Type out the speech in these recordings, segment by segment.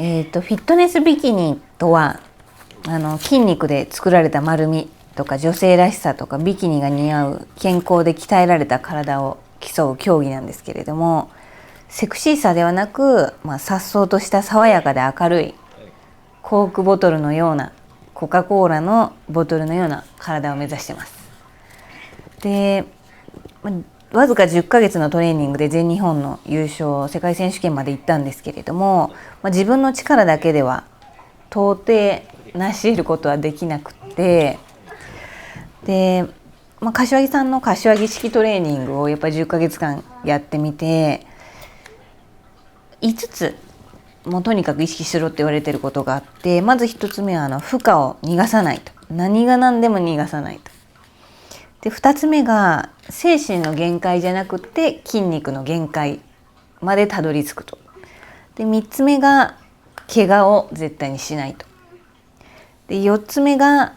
フィットネスビキニとは筋肉で作られた丸みとか女性らしさとかビキニが似合う健康で鍛えられた体を競う競技なんですけれども、セクシーさではなく、颯爽とした爽やかで明るいコークボトルのようなコカ・コーラのボトルのような体を目指してます。で、わずか10ヶ月のトレーニングで全日本の優勝、世界選手権まで行ったんですけれども、自分の力だけでは到底成し得ることはできなくて、で、柏木さんの柏木式トレーニングをやっぱり10ヶ月間やってみて、5つもうとにかく意識しろって言われてることがあって、まず1つ目は負荷を逃がさないと。何が何でも逃がさないと。で、2つ目が精神の限界じゃなくて筋肉の限界までたどり着くと。で、3つ目が怪我を絶対にしないと。で、4つ目が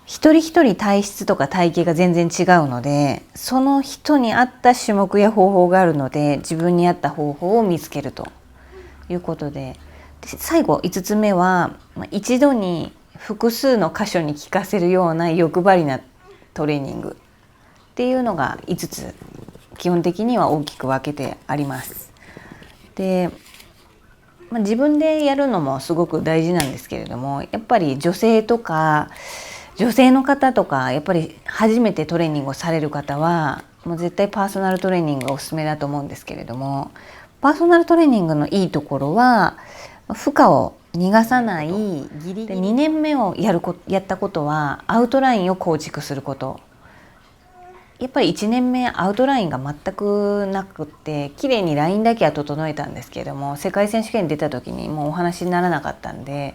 一人一人体質とか体型が全然違うので、その人に合った種目や方法があるので、自分に合った方法を見つけるということで、最後5つ目は一度に複数の箇所に効かせるような欲張りなトレーニングっていうのが5つ基本的には大きく分けてあります。で、自分でやるのもすごく大事なんですけれども、やっぱり女性の方とかやっぱり初めてトレーニングをされる方はもう絶対パーソナルトレーニングがおすすめだと思うんですけれども、パーソナルトレーニングのいいところは負荷を逃がさないギリギリで、2年目をやったことはアウトラインを構築すること。やっぱり1年目アウトラインが全くなくって綺麗にラインだけは整えたんですけれども、世界選手権に出た時にもうお話にならなかったんで、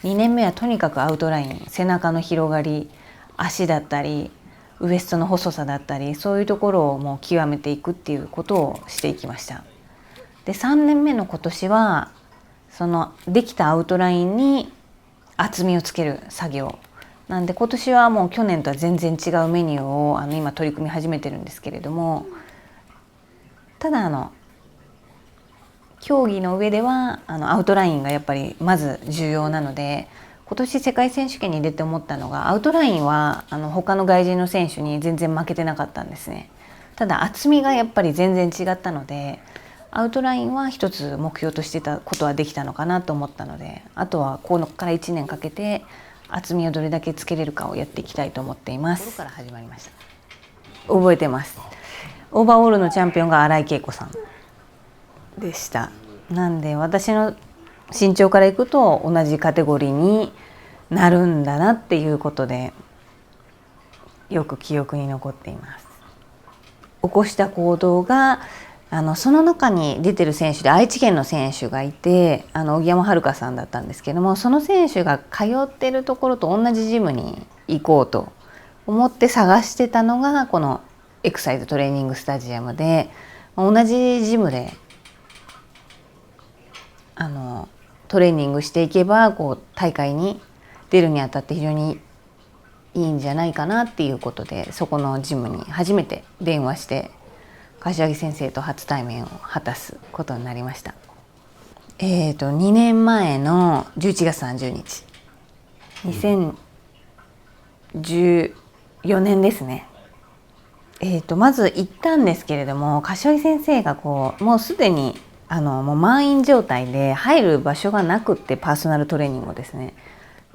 2年目はとにかくアウトライン、背中の広がり、足だったりウエストの細さだったり、そういうところをもう極めていくっていうことをしていきました。で、3年目の今年はそのできたアウトラインに厚みをつける作業なんで、今年はもう去年とは全然違うメニューを今取り組み始めてるんですけれども、ただ競技の上ではアウトラインがやっぱりまず重要なので、今年世界選手権に出て思ったのが、アウトラインは他の外人の選手に全然負けてなかったんですね。ただ厚みがやっぱり全然違ったので、アウトラインは一つ目標としてたことはできたのかなと思ったので、あとはここから1年かけて厚みをどれだけつけれるかをやっていきたいと思っています。から始まりました。覚えてます。オーバーオールのチャンピオンが新井恵子さんでした。なんで私の身長からいくと同じカテゴリーになるんだなっていうことで、よく記憶に残っています。起こした行動がその中に出てる選手で愛知県の選手がいて、荻山遥さんだったんですけども、その選手が通ってるところと同じジムに行こうと思って探してたのがこのエクサイズトレーニングスタジアムで、同じジムでトレーニングしていけば大会に出るにあたって非常にいいんじゃないかなっていうことで、そこのジムに初めて電話して柏木先生と初対面を果たすことになりました。2年前の11月30日2014年ですね。まず行ったんですけれども、柏木先生がもうすでにもう満員状態で入る場所がなくって、パーソナルトレーニングをですね。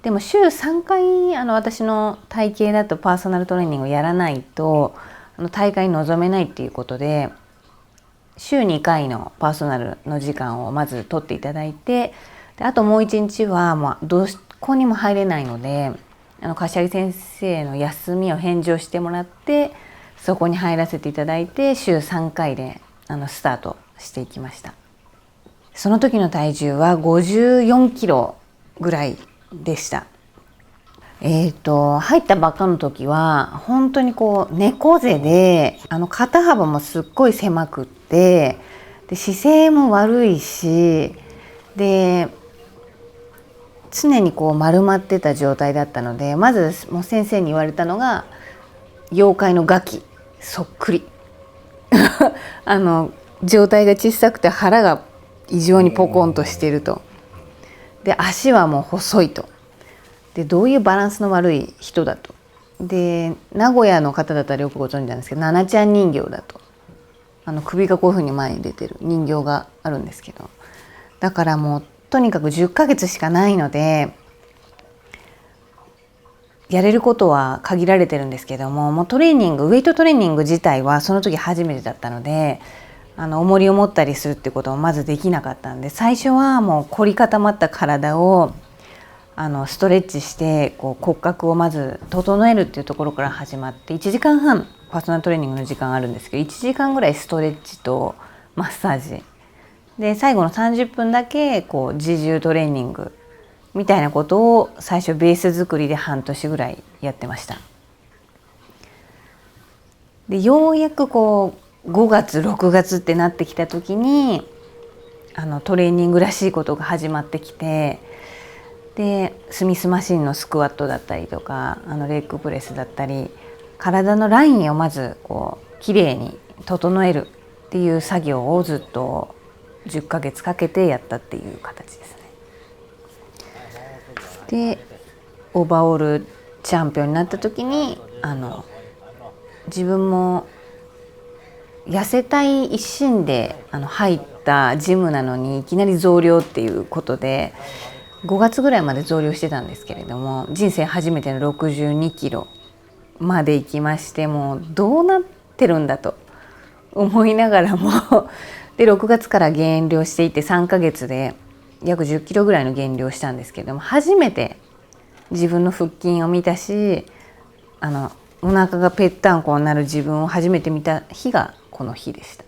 でも週3回私の体型だとパーソナルトレーニングをやらないと大会に臨めないっていうことで、週2回のパーソナルの時間をまず取っていただいて、であともう1日はどこにも入れないので、柏木先生の休みを返上してもらって、そこに入らせていただいて週3回でスタートしていきました。その時の体重は54キロぐらいでした。入ったばっかの時は本当に猫背で肩幅もすっごい狭くって、で姿勢も悪いし、で常に丸まってた状態だったので、まずもう先生に言われたのが妖怪のガキそっくり状態が小さくて腹が異常にポコンとしていると。で足はもう細いと。でどういうバランスの悪い人だと。で名古屋の方だったらよくご存知なんですけど、ななちゃん人形だと。首がこういうふうに前に出てる人形があるんですけど、だからもうとにかく10ヶ月しかないのでやれることは限られてるんですけども、もうトレーニング、ウェイトトレーニング自体はその時初めてだったので、重りを持ったりするってこともまずできなかったんで、最初はもう凝り固まった体をストレッチしてこう骨格をまず整えるっていうところから始まって、1時間半パーソナルトレーニングの時間あるんですけど、1時間ぐらいストレッチとマッサージで、最後の30分だけこう自重トレーニングみたいなことを最初ベース作りで半年ぐらいやってました。でようやくこう5月6月ってなってきた時にトレーニングらしいことが始まってきて、でスミスマシンのスクワットだったりとかレッグプレスだったり、体のラインをまずこうきれいに整えるっていう作業をずっと10ヶ月かけてやったっていう形ですね。でオーバーオールチャンピオンになった時に自分も痩せたい一心で入ったジムなのにいきなり増量っていうことで5月ぐらいまで増量してたんですけれども、人生初めての62キロまで行きまして、もうどうなってるんだと思いながらもで6月から減量していって3ヶ月で約10キロぐらいの減量したんですけれども、初めて自分の腹筋を見たし、お腹がぺったんこになる自分を初めて見た日がこの日でした。